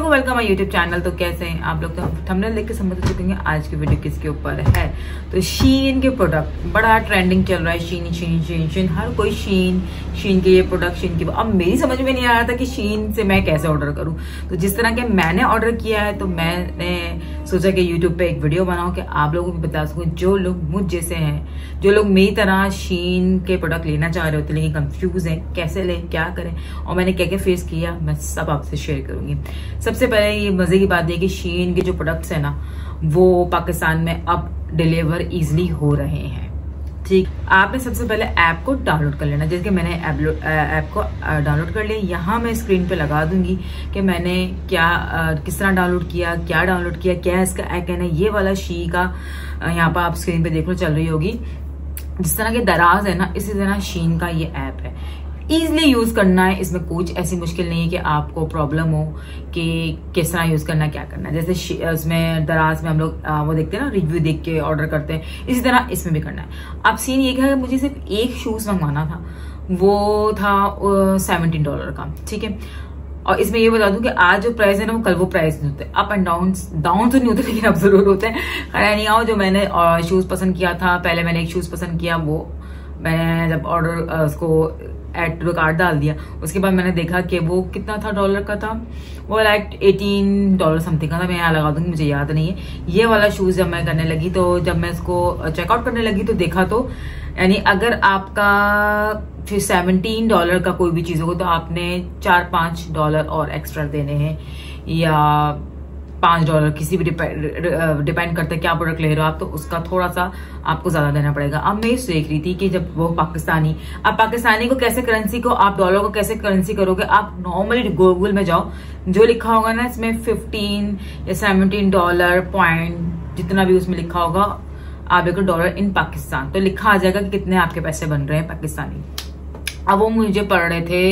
लोगों welcome my YouTube channel. तो कैसे हैं आप लोग? तो थंबनेल देख के समझ चुके हैं आज की वीडियो किसके ऊपर है। तो शीन के प्रोडक्ट बड़ा ट्रेंडिंग चल रहा है। शीन शीन शीन शीन हर कोई शीन के ये प्रोडक्ट शीन के। अब मेरी समझ में नहीं आ रहा था कि शीन से मैं कैसे ऑर्डर करूं। तो जिस तरह के मैंने ऑर्डर किया है तो मैंने सोचा कि यूट्यूब पे एक वीडियो बनाऊं कि आप लोगों को बता सकूं, जो लोग मुझ जैसे हैं, जो लोग मेरी तरह शीन के प्रोडक्ट लेना चाह रहे होते लेकिन कंफ्यूज हैं कैसे लें क्या करें और मैंने क्या क्या फेस किया, मैं सब आपसे शेयर करूंगी। सबसे पहले ये मजे की बात है कि शीन के जो प्रोडक्ट्स है ना वो पाकिस्तान में अब डिलीवर इजिली हो रहे हैं। ठीक, आपने सबसे पहले ऐप को डाउनलोड कर लेना। जैसे कि मैंने ऐप को डाउनलोड कर लिया। यहाँ मैं स्क्रीन पे लगा दूंगी कि मैंने क्या किस तरह डाउनलोड किया, क्या इसका आइकन है। ये वाला शी का यहाँ पर आप स्क्रीन पे देख लो चल रही होगी। जिस तरह के दराज है ना, इसी तरह शीन का ये ऐप है। इजिली यूज करना है, इसमें कुछ ऐसी मुश्किल नहीं है कि आपको प्रॉब्लम हो कि किस तरह यूज करना, क्या करना है। जैसे इसमें दराज में हम लोग वो देखते हैं ना, रिव्यू देख के ऑर्डर करते हैं, इसी तरह इसमें भी करना है। अब सीन ये है, मुझे सिर्फ एक शूज मंगवाना था, वो था $17 का। ठीक है, और इसमें ये बता दूं कि आज जो प्राइस है ना वो कल वो प्राइस नहीं होते। अप एंड डाउन तो नहीं होते लेकिन अब जरूर होते हैं। खैर नहीं आओ, जो मैंने शूज पसंद किया था, पहले मैंने एक शूज पसंद किया, वो मैंने जब ऑर्डर उसको एड टू कार्ड डाल दिया, उसके बाद मैंने देखा कि वो कितना था, डॉलर का था, वो लाइक $18 समथिंग का था। मैं यहाँ लगा दूंगी, मुझे याद नहीं है। ये वाला शूज जब मैं करने लगी, तो जब मैं इसको चेकआउट करने लगी तो देखा तो यानी अगर आपका फिर $17 का कोई भी चीज होगा तो आपने $4-5 और एक्स्ट्रा देने हैं, या $5 किसी भी डिपेंड करता है क्या प्रोडक्ट ले रहे हो आप, तो उसका थोड़ा सा आपको ज्यादा देना पड़ेगा। अब मैं देख रही थी कि जब वो पाकिस्तानी को कैसे करेंसी को आप डॉलर को कैसे करेंसी करोगे। आप नॉर्मली गूगल में जाओ, जो लिखा होगा ना इसमें 15 या $17 पॉइंट जितना भी उसमें लिखा होगा, आप देखो डॉलर इन पाकिस्तान, तो लिखा आ जाएगा कि कितने आपके पैसे बन रहे हैं पाकिस्तानी। अब वो मुझे पड़ रहे थे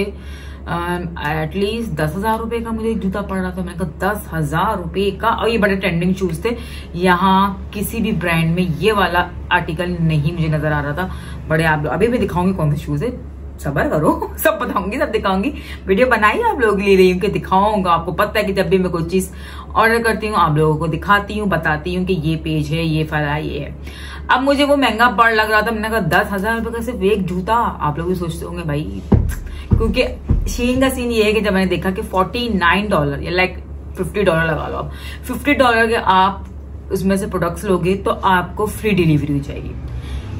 एटलीस्ट 10,000 रुपए का मुझे एक जूता पड़ रहा था। मैंने कहा 10,000 रुपए का, और ये बड़े ट्रेंडिंग शूज थे। यहाँ किसी भी ब्रांड में ये वाला आर्टिकल नहीं मुझे नजर आ रहा था। बड़े आप अभी भी दिखाऊंगी कौन से शूज है, सबर करो, सब बताऊंगी, सब दिखाऊंगी। वीडियो बनाई आप लोगों के लिए रही हूँ कि दिखाऊंगा। आपको पता है कि जब भी मैं कोई चीज ऑर्डर करती हूँ आप लोगों को दिखाती हूँ, बताती हूँ कि ये पेज है, ये फला ये है। अब मुझे वो महंगा पड़ लग रहा था। मैंने कहा 10,000 रुपए का सिर्फ एक जूता। आप लोग भी सोचते होंगे भाई, क्योंकि शीन का सीन ये है कि जब मैंने देखा कि $49 या लाइक $50 लगा लो, आप $50 के आप उसमें से प्रोडक्ट्स लोगे तो आपको फ्री डिलीवरी हो जाएगी।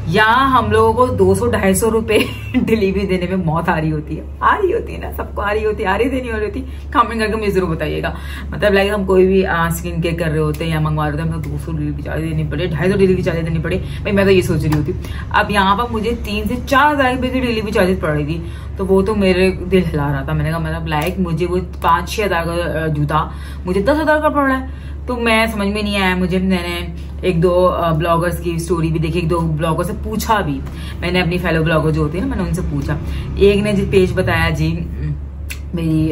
यहाँ हम लोगों को 200-250 रुपए डिलीवरी देने में मौत आ रही होती है ना, सबको आ रही देनी हो रही होती। कमेंट करके मुझे जरूर बताइएगा। मतलब लाइक हम कोई भी स्किन केयर कर रहे होते हैं या मंगवा रहे होते हैं, हमें 200 डिलीवरी चार्ज देनी पड़े, 250 डिलीवरी चार्ज देनी पड़े। भाई मैं तो ये सोच रही होती। अब यहाँ पर मुझे 3 से 4,000 रुपए की डिलीवरी चार्जेस पड़ रही थी, तो वो तो मेरे दिल हिला रहा था। मैंने कहा मतलब लाइक मुझे वो 5-6 हज़ार का जूता मुझे 10,000 का पड़ रहा है। तो मैं समझ में नहीं आया मुझे। मैंने 1-2 ब्लॉगर्स की स्टोरी भी देखी, 1-2 ब्लॉगर से पूछा भी। मैंने अपनी फेलो ब्लॉगर जो होती है ना, मैंने उनसे पूछा। एक ने जो पेज बताया जी मेरी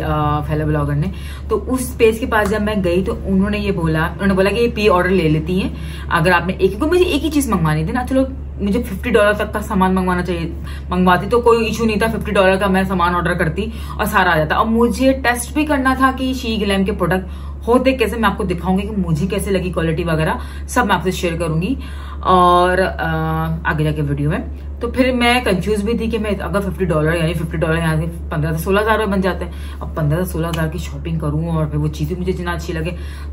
फेलो ब्लॉगर ने, तो उस पेज के पास जब मैं गई तो उन्होंने बोला कि ये प्री ऑर्डर ले लेती हैं अगर आपने मुझे एक ही चीज मंगवानी थी ना। चलो मुझे $50 तक का सामान मंगवाती तो कोई इशू नहीं था। $50 का मैं सामान ऑर्डर करती और सारा आ जाता। अब मुझे टेस्ट भी करना था कि शी ग्लैम के प्रोडक्ट होते कैसे, मैं आपको दिखाऊंगी कि मुझे कैसे लगी, क्वालिटी वगैरह सब मैं आपसे शेयर करूंगी और आगे जाके वीडियो में। तो फिर मैं कंफ्यूज भी थी कि मैं अगर $50 यानी $50 यहाँ से 15 से 16,000 रुपए बन जाते हैं। अब 15 से 16,000 की शॉपिंग करूं और फिर वो चीजें मुझे जितना अच्छी लगे,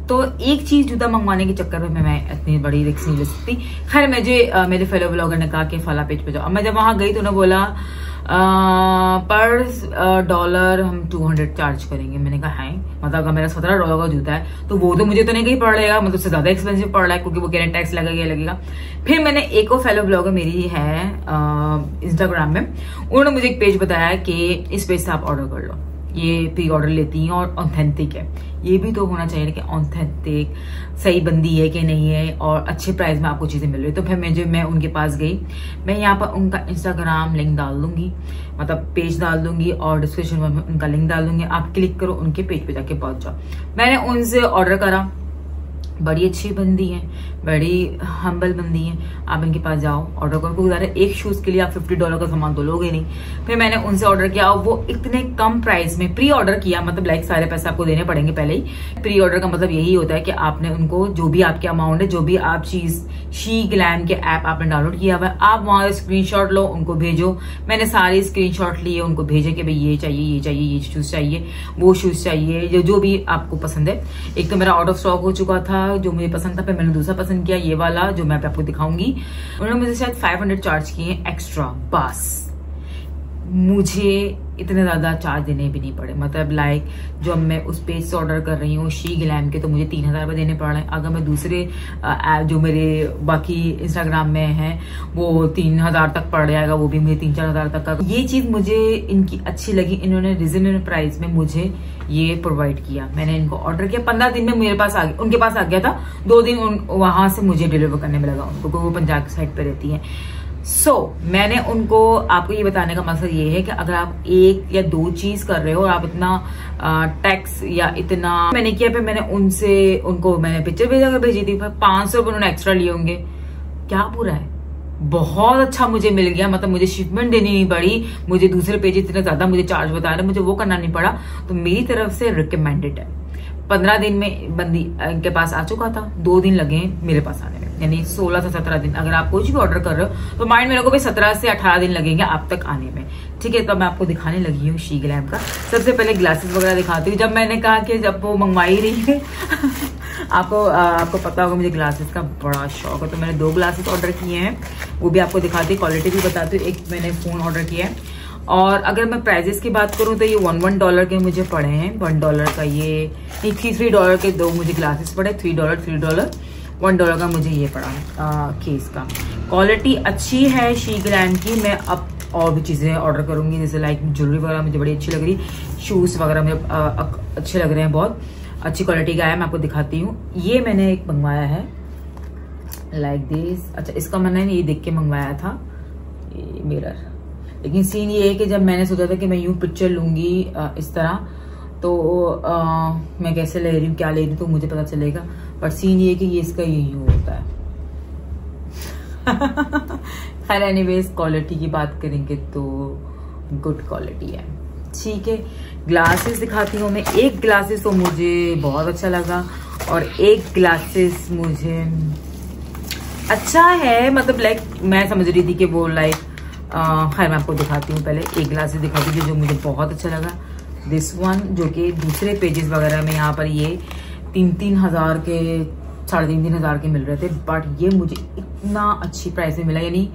तो एक चीज जूता मंगवाने के चक्कर में मैं इतनी बड़ी रिस्क नहीं ले सकती। खैर मेरे फेलो ब्लॉगर ने कहा कि फला पेज पे जाओ। अब मैं जब वहां गई तो उन्होंने बोला पर डॉलर हम 200 चार्ज करेंगे। मैंने कहा है, मतलब अगर मेरा $17 का जूता है तो वो तो मुझे तो नहीं कहीं पड़ रहेगा, मतलब उससे ज्यादा एक्सपेंसिव पड़ रहा है क्योंकि वो कह रहे टैक्स लगेगा। फिर मैंने एक और फेलो ब्लॉगर मेरी है इंस्टाग्राम में, उन्होंने मुझे एक पेज बताया कि इस पेज से आप ऑर्डर कर लो, ये प्री ऑर्डर लेती हैं और ऑथेंटिक है। ये भी तो होना चाहिए कि ऑथेंटिक सही बंदी है कि नहीं है और अच्छे प्राइस में आपको चीजें मिल रही है। तो फिर मैं उनके पास गई। मैं यहाँ पर उनका इंस्टाग्राम लिंक डाल दूंगी, मतलब पेज डाल दूंगी और डिस्क्रिप्शन में उनका लिंक डाल दूंगी। आप क्लिक करो, उनके पेज पे जाके पहुंच जाओ। मैंने उनसे ऑर्डर करा, बड़ी अच्छी बंदी है, बड़ी हम्बल बंदी है। आप इनके पास जाओ, ऑर्डर करो, क्योंकि एक शूज के लिए आप $50 का सामान तो लोगे नहीं। फिर मैंने उनसे ऑर्डर किया और वो इतने कम प्राइस में प्री ऑर्डर किया, मतलब लाइक सारे पैसे आपको देने पड़ेंगे पहले ही। प्री ऑर्डर का मतलब यही होता है कि आपने उनको जो भी आपके अमाउंट है, जो भी आप चीज शी ग्लैम के ऐप आपने डाउनलोड किया हुआ है, आप वहां स्क्रीनशॉट लो, उनको भेजो। मैंने सारे स्क्रीनशॉट लिए, उनको भेजे कि भाई ये चाहिए, ये चाहिए, ये शूज चाहिए, वो शूज चाहिए, जो भी आपको पसंद है। एक तो मेरा आउट ऑफ स्टॉक हो चुका था जो मुझे पसंद था, फिर मैंने दूसरा पसंद किया, ये वाला जो मैं आपको दिखाऊंगी। उन्होंने मुझे शायद 500 चार्ज किए एक्स्ट्रा, बस मुझे इतने ज्यादा चार्ज देने भी नहीं पड़े। मतलब लाइक जो मैं उस पेज से ऑर्डर कर रही हूँ शी ग्लैम के, तो मुझे 3000 रुपये देने पड़ रहे हैं। अगर मैं दूसरे ऐप जो मेरे बाकी इंस्टाग्राम में है वो 3000 तक पड़ जाएगा, वो भी मुझे 3-4 हजार तक का। ये चीज मुझे इनकी अच्छी लगी, इन्होंने रिजनेबल प्राइस में मुझे ये प्रोवाइड किया। मैंने इनको ऑर्डर किया, 15 दिन में मेरे पास आ गया, उनके पास आ गया था। 2 दिन वहां से मुझे डिलीवर करने में लगा उनको, क्योंकि वो पंजाब की साइड पे रहती है। मैंने उनको, आपको ये बताने का मकसद ये है कि अगर आप 1 या 2 चीज कर रहे हो और आप इतना टैक्स या इतना मैंने किया, फिर मैंने उनको मैंने पिक्चर भेजी थी, 500 रुपये उन्होंने एक्स्ट्रा लिए होंगे। क्या बुरा है, बहुत अच्छा मुझे मिल गया। मतलब मुझे शिपमेंट देनी नहीं पड़ी, मुझे दूसरे पेज इतने ज्यादा मुझे चार्ज बता रहे, मुझे वो करना नहीं पड़ा। तो मेरी तरफ से रिकमेंडेड है। 15 दिन में बंदी इनके पास आ चुका था, 2 दिन लगे मेरे पास आने में, यानी 16 से 17 दिन। अगर आप कुछ भी ऑर्डर कर रहे हो तो माइंड मेरे को भी 17 से 18 दिन लगेंगे आप तक आने में। ठीक है, तो मैं आपको दिखाने लगी हूँ शी ग्लैम का। सबसे पहले ग्लासेस वगैरह दिखाती हूँ। जब मैंने कहा कि जब वो मंगवाई रही हूँ आपको पता होगा मुझे ग्लासेस का बड़ा शौक है, तो मैंने 2 ग्लासेस ऑर्डर किए हैं, वो भी आपको दिखाती हूँ, क्वालिटी भी बताती हूँ। एक मैंने फोन ऑर्डर किया है, और अगर मैं प्राइजेस की बात करूं तो ये $1 के मुझे पड़े हैं। $1 का ये $3 के 2 मुझे ग्लासेस पड़े, $3 $1 का मुझे ये पड़ा केस का। क्वालिटी अच्छी है शी ग्लैम की। मैं अब और भी चीजें ऑर्डर करूंगी, जैसे लाइक ज्वेलरी वगैरह मुझे बड़ी अच्छी लग रही, शूज वगैरह मुझे अच्छे लग रहे हैं, बहुत अच्छी क्वालिटी का है। मैं आपको दिखाती हूँ। ये मैंने एक मंगवाया है लाइक दिस। अच्छा, इसका मैंने ये देख के मंगवाया था, ये मिरर। लेकिन सीन ये है कि जब मैंने सोचा था कि मैं यूं पिक्चर लूंगी इस तरह, तो मैं कैसे ले रही हूँ, क्या ले रही हूँ, तो मुझे पता चलेगा। पर सीन ये है कि ये इसका ये यूं होता है। खैर एनीवेज, क्वालिटी की बात करेंगे तो गुड क्वालिटी है। ठीक है, ग्लासेस दिखाती हूँ मैं। एक ग्लासेस तो मुझे बहुत अच्छा लगा और एक ग्लासेस मुझे अच्छा है, मतलब लाइक मैं समझ रही थी कि वो लाइक खैर मैं आपको दिखाती हूँ। पहले एक ग्लासेस दिखाती थी जो मुझे बहुत अच्छा लगा, दिस वन, जो कि दूसरे पेजेस वगैरह में यहाँ पर ये 3-3 हजार के 3.5 हजार के मिल रहे थे, बट ये मुझे इतना अच्छी प्राइस में मिला, यानी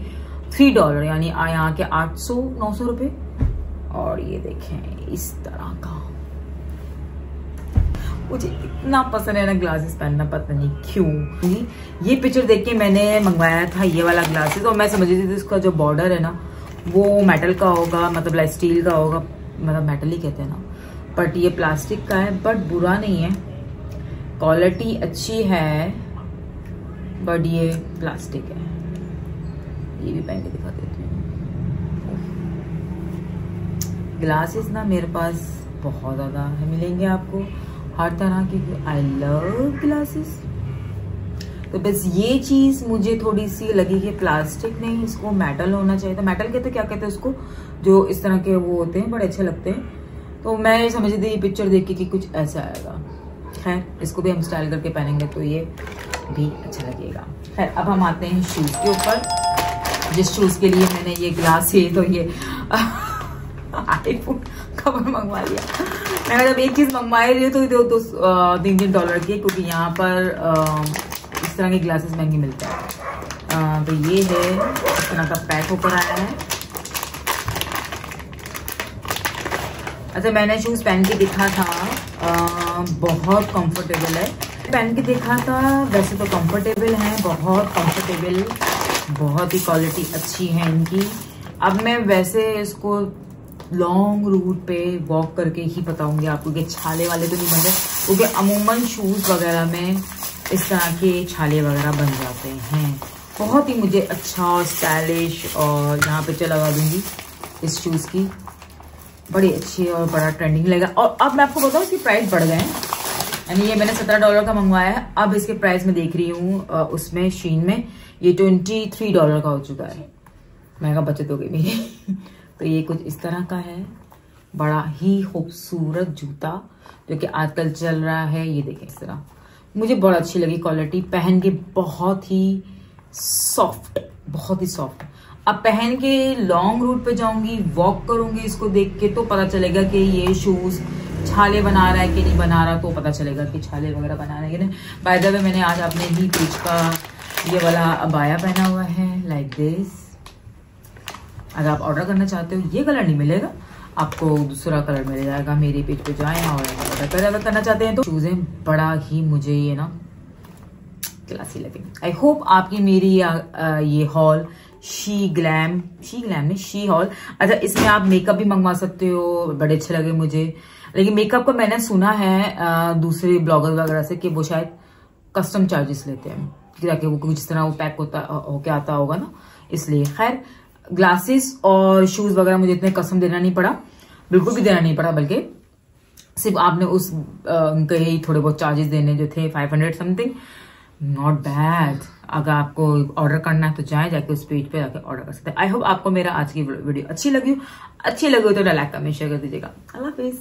$3, यानी यहाँ के 800-900 रुपए। और ये देखें इस तरह का, मुझे इतना पसंद है ना ग्लासेस पहनना, पता नहीं क्यों। ये पिक्चर देख के मैंने मंगवाया था ये वाला ग्लासेस, और मैं समझ रही थी इसका जो बॉर्डर है ना वो मेटल का होगा, मतलब लाइक स्टील का होगा, मतलब मेटल ही कहते हैं ना, बट ये प्लास्टिक का है। बट बुरा नहीं है, क्वालिटी अच्छी है, बट ये प्लास्टिक है। ये भी पहन के दिखा देती हूँ। ग्लासेस ना मेरे पास बहुत ज्यादा है, मिलेंगे आपको हर तरह की। I love glasses. तो बस ये चीज मुझे थोड़ी सी लगी कि प्लास्टिक नहीं, इसको मेटल होना चाहिए था। मेटल कहते क्या कहते हैं उसको, जो इस तरह के वो होते हैं, बड़े अच्छे लगते हैं। तो मैं समझ रही थी पिक्चर देख के कि कुछ ऐसा आएगा। खैर इसको भी हम स्टाइल करके पहनेंगे तो ये भी अच्छा लगेगा। खैर अब हम आते हैं शूज के ऊपर। जिस शूज के लिए मैंने ये ग्लास है, तो ये आईफोन कवर मंगवा लिया। मैंने जब एक चीज मंगवाई रही तो $3 की, क्योंकि यहाँ पर इस तरह के ग्लासेस महंगे मिलते हैं। तो ये है, इस तरह का पैक होकर आया है। अच्छा, मैंने शूज पहन के देखा था, बहुत कंफर्टेबल है। पहन के देखा था, वैसे तो कंफर्टेबल है, बहुत कंफर्टेबल, बहुत ही क्वालिटी अच्छी है इनकी। अब मैं वैसे इसको लॉन्ग रूट पे वॉक करके ही बताऊंगी आपको कि छाले वाले तो नहीं बनते, क्योंकि अमूमन शूज वगैरह में इस तरह के छाले वगैरह बन जाते हैं। बहुत ही मुझे अच्छा और स्टाइलिश, और यहाँ पे लगा दूंगी इस शूज की, बड़ी अच्छी और बड़ा ट्रेंडिंग लगेगा। और अब मैं आपको बताऊँ इसकी प्राइस बढ़ गए हैं, यानी ये मैंने $17 का मंगवाया है। अब इसके प्राइस में देख रही हूँ उसमें शीन में ये $23 का हो चुका है। महंगा बचत हो गई मेरी। तो ये कुछ इस तरह का है, बड़ा ही खूबसूरत जूता जो कि आजकल चल रहा है। ये देखें इस तरह, मुझे बहुत अच्छी लगी क्वालिटी, पहन के बहुत ही सॉफ्ट, बहुत ही सॉफ्ट। अब पहन के लॉन्ग रूट पे जाऊंगी, वॉक करूंगी, इसको देख के तो पता चलेगा कि ये शूज छाले बना रहा है कि नहीं बना रहा, तो पता चलेगा कि छाले वगैरह बना रहा है कि नहीं। बाय द वे मैंने आज अपने ही पेज का ये वाला अबाया पहना हुआ है, लाइक दिस। अगर आप ऑर्डर करना चाहते हो, ये कलर नहीं मिलेगा आपको, दूसरा कलर मिल जाएगा। मेरे पेज पे जाएं और ऑर्डर करना चाहते हैं तो चूज़े बड़ा ही मुझे ये ना क्लासी लगे। आई होप आपकी मेरी ये हॉल शी हॉल, अच्छा इसमें आप मेकअप भी मंगवा सकते हो, बड़े अच्छे लगे मुझे। लेकिन मेकअप का मैंने सुना है दूसरे ब्लॉगर वगैरह से कि वो शायद कस्टम चार्जेस लेते हैं, ताकि वो जिस तरह वो पैक होके आता होगा ना, इसलिए। खैर ग्लासेस और शूज वगैरह मुझे इतने कस्टम देना नहीं पड़ा, बिल्कुल भी देना नहीं पड़ा, बल्कि सिर्फ आपने उस उनके ही थोड़े बहुत चार्जेस देने जो थे 500 समथिंग। Not bad. अगर आपको ऑर्डर करना है तो जाके उस पेज पे जाके ऑर्डर कर सकते हैं। आई होप आपको मेरा आज की वीडियो अच्छी लगी हो तो लाइक कमेंट शेयर कर दीजिएगा। अल्लाह हाफिज।